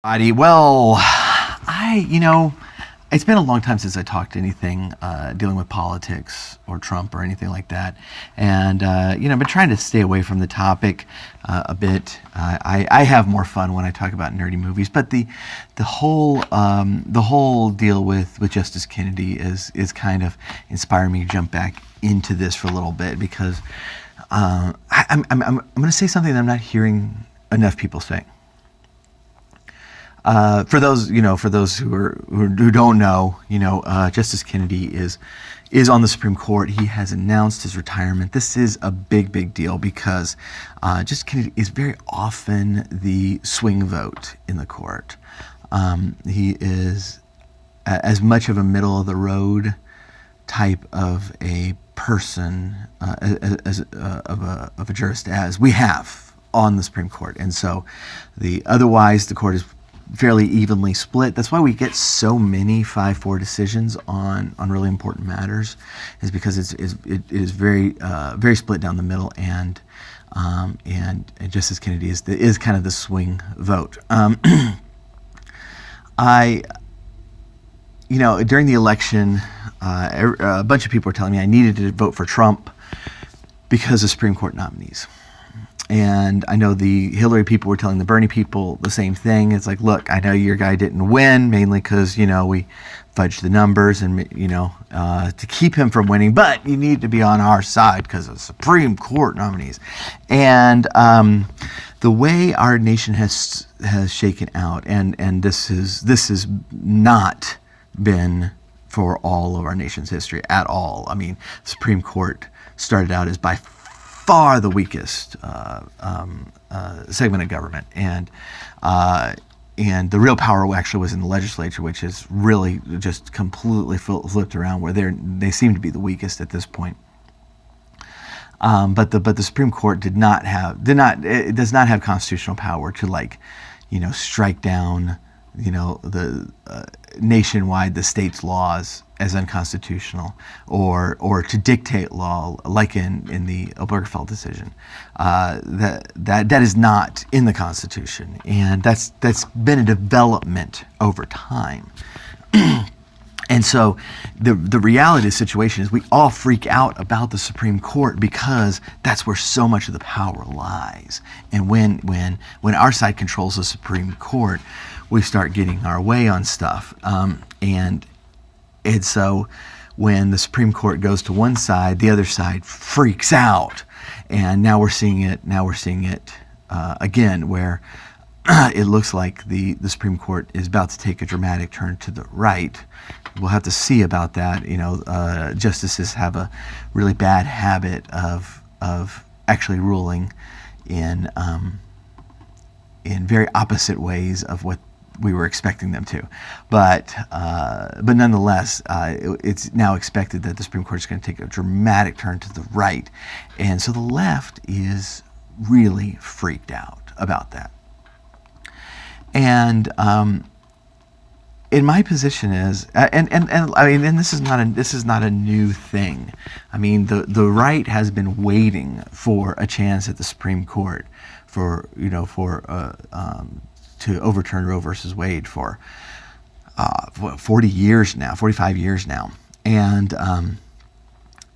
Well, it's been a long time since I talked anything dealing with politics or Trump or anything like that. And, I've been trying to stay away from the topic a bit. I have more fun when I talk about nerdy movies, but the whole deal with Justice Kennedy is kind of inspiring me to jump back into this for a little bit because I'm going to say something that I'm not hearing enough people say. For those who don't know, Justice Kennedy is on the Supreme Court. He has announced his retirement. This is a big deal because Justice Kennedy is very often the swing vote in the court. He is as much of a middle of the road type of a person of a jurist as we have on the Supreme Court, and so otherwise the court is fairly evenly split. That's why we get so many 5-4 decisions on really important matters, is because it is very split down the middle, and Justice Kennedy is kind of the swing vote. During the election, a bunch of people were telling me I needed to vote for Trump because of Supreme Court nominees. And I know the Hillary people were telling the Bernie people the same thing. It's like, look, I know your guy didn't win, mainly because, we fudged the numbers and, to keep him from winning. But you need to be on our side because of Supreme Court nominees. And the way our nation has shaken out, and this has not been for all of our nation's history at all. I mean, the Supreme Court started out as by far the weakest segment of government, and the real power actually was in the legislature, which is really just completely flipped around, where they seem to be the weakest at this point. But the Supreme Court does not have constitutional power to strike down the nationwide the state's laws as unconstitutional, or to dictate law like in the Obergefell decision. That is not in the Constitution, and that's been a development over time. And so the reality of the situation is we all freak out about the Supreme Court because that's where so much of the power lies. And when our side controls the Supreme Court, we start getting our way on stuff. And so when the Supreme Court goes to one side, the other side freaks out. And now we're seeing it again, where it looks like the Supreme Court is about to take a dramatic turn to the right. We'll have to see about that. Justices have a really bad habit of actually ruling in very opposite ways of what we were expecting them to, but nonetheless, it's now expected that the Supreme Court is going to take a dramatic turn to the right, and so the left is really freaked out about that. And in my position is, and I mean, and this is not a new thing. I mean, the right has been waiting for a chance at the Supreme Court to overturn Roe versus Wade for 45 years now, and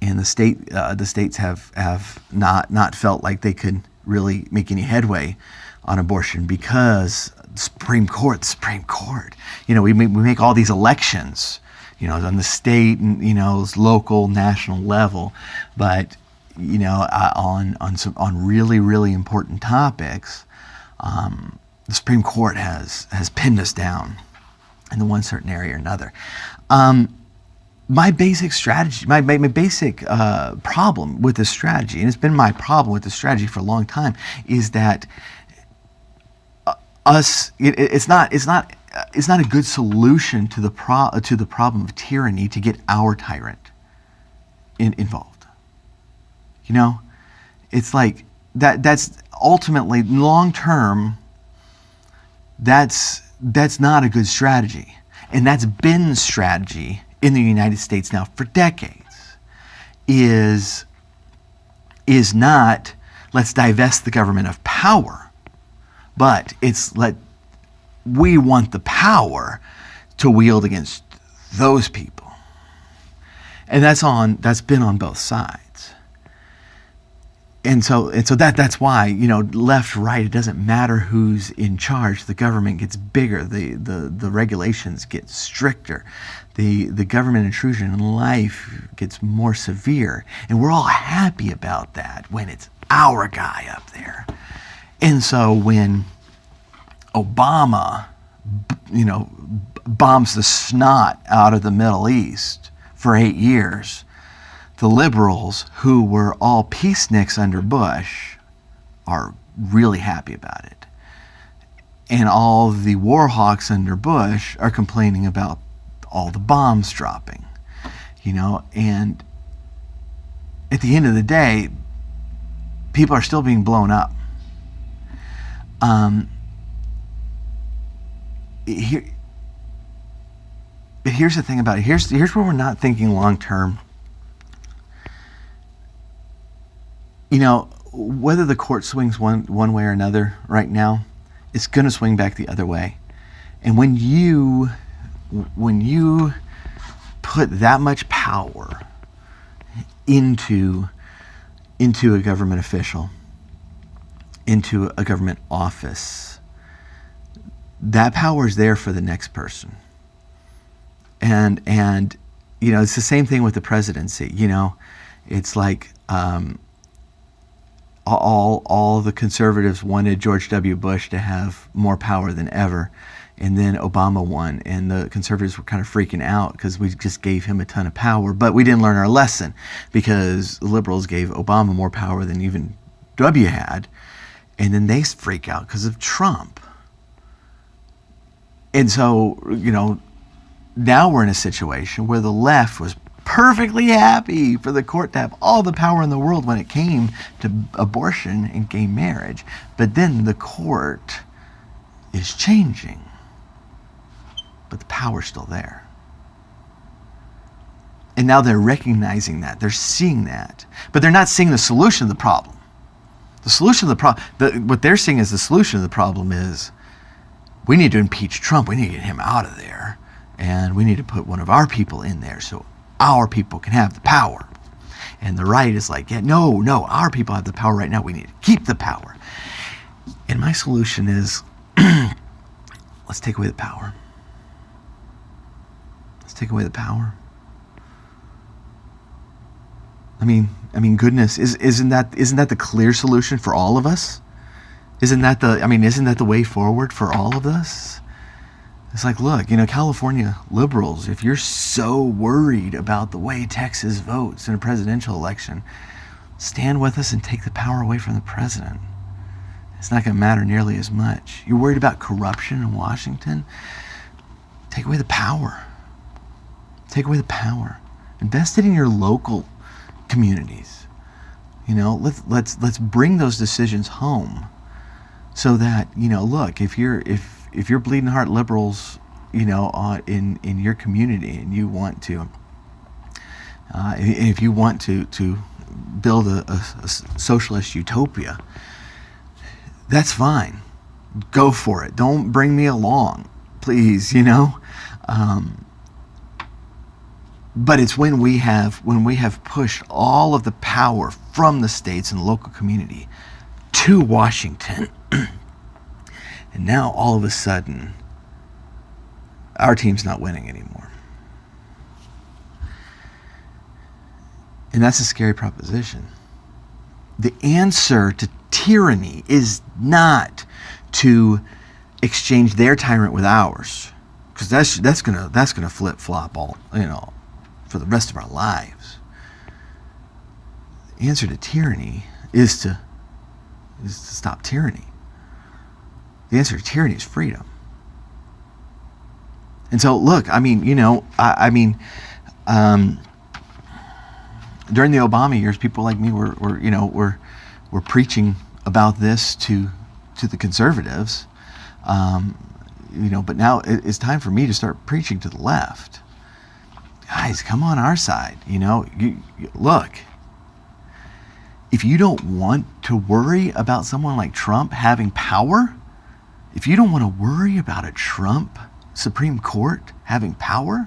the states have not felt like they could really make any headway on abortion because the Supreme Court. We make all these elections, on the state and local, national level, but on really important topics. The Supreme Court has pinned us down in the one certain area or another. My basic strategy, my basic problem with this strategy, and it's been my problem with this strategy for a long time, is that it's not a good solution to the problem of tyranny to get our tyrant involved. It's like that's ultimately long term. That's not a good strategy, and that's been the strategy in the United States now for decades. Is not let's divest the government of power, but it's we want the power to wield against those people. And that's been on both sides. And so that's why, left, right, it doesn't matter who's in charge. The government gets bigger. The regulations get stricter. The government intrusion in life gets more severe. And we're all happy about that when it's our guy up there. And so when Obama, bombs the snot out of the Middle East for 8 years, the liberals, who were all peaceniks under Bush, are really happy about it. And all the war hawks under Bush are complaining about all the bombs dropping. And at the end of the day, people are still being blown up. But here's the thing about it. Here's where we're not thinking long term. Whether the court swings one way or another right now, it's going to swing back the other way. And when you put that much power into a government official, into a government office, that power is there for the next person. And it's the same thing with the presidency. It's like all the conservatives wanted George W. Bush to have more power than ever, and then Obama won, and the conservatives were kind of freaking out because we just gave him a ton of power, but we didn't learn our lesson because the liberals gave Obama more power than even W had, and then they freak out because of Trump. And so, now we're in a situation where the left was perfectly happy for the court to have all the power in the world when it came to abortion and gay marriage. But then the court is changing. But the power's still there. And now they're recognizing that. They're seeing that. But they're not seeing the solution to the problem. The solution to the problem, what they're seeing as the solution to the problem is, we need to impeach Trump. We need to get him out of there. And we need to put one of our people in there so our people can have the power. And the right is like, no, our people have the power right now. We need to keep the power. And my solution is, let's take away the power. Let's take away the power. I mean, goodness, isn't that the clear solution for all of us? Isn't that the way forward for all of us? It's like, look, California liberals, if you're so worried about the way Texas votes in a presidential election, stand with us and take the power away from the president. It's not going to matter nearly as much. You're worried about corruption in Washington? Take away the power. Take away the power. Invest it in your local communities. Let's bring those decisions home so that, look, if you're bleeding heart liberals, in your community, and you want to, if you want to build a socialist utopia, that's fine. Go for it. Don't bring me along, please. But it's when we have pushed all of the power from the states and the local community to Washington. And now, all of a sudden, our team's not winning anymore. And that's a scary proposition. The answer to tyranny is not to exchange their tyrant with ours, because that's gonna flip flop all for the rest of our lives. The answer to tyranny is to stop tyranny. The answer to tyranny is freedom. And so, look, during the Obama years, people like me were preaching about this to the conservatives, but now it's time for me to start preaching to the left. Guys, come on our side. Look, if you don't want to worry about someone like Trump having power, If you don't want to worry about a Trump Supreme Court having power,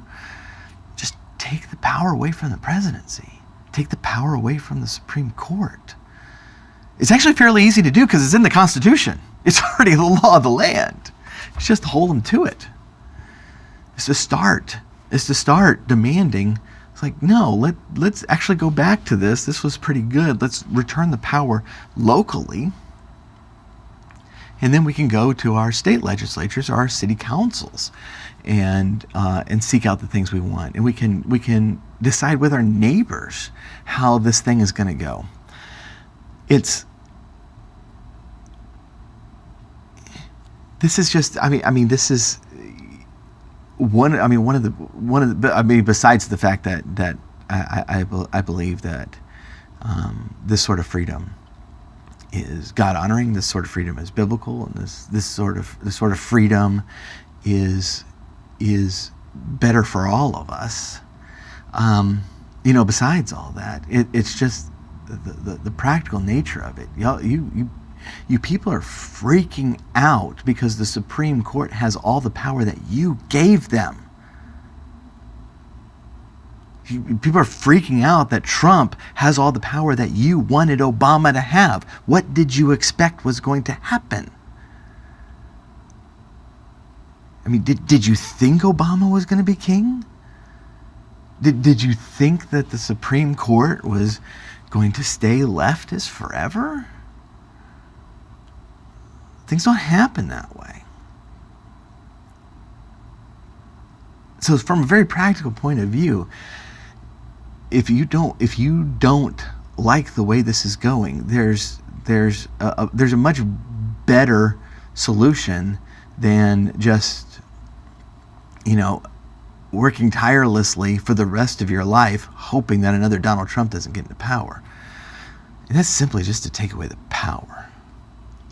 just take the power away from the presidency. Take the power away from the Supreme Court. It's actually fairly easy to do because it's in the Constitution. It's already the law of the land. It's just to hold them to it. It's to start demanding. It's like, no, let's actually go back to this. This was pretty good. Let's return the power locally. And then we can go to our state legislatures or our city councils and seek out the things we want. And we can decide with our neighbors how this thing is going to go. This is besides the fact that I believe that this sort of freedom is God honoring, this sort of freedom is biblical, and this sort of freedom is better for all of us. Besides all that, it's just the practical nature of it. You people are freaking out because the Supreme Court has all the power that you gave them. People are freaking out that Trump has all the power that you wanted Obama to have. What did you expect was going to happen? I mean, did you think Obama was going to be king? Did you think that the Supreme Court was going to stay leftist forever? Things don't happen that way. So from a very practical point of view, if you don't like the way this is going, there's a much better solution than just working tirelessly for the rest of your life hoping that another Donald Trump doesn't get into power. And that's simply just to take away the power.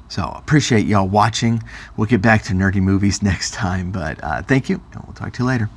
So appreciate y'all watching. We'll get back to nerdy movies next time, but thank you, and we'll talk to you later.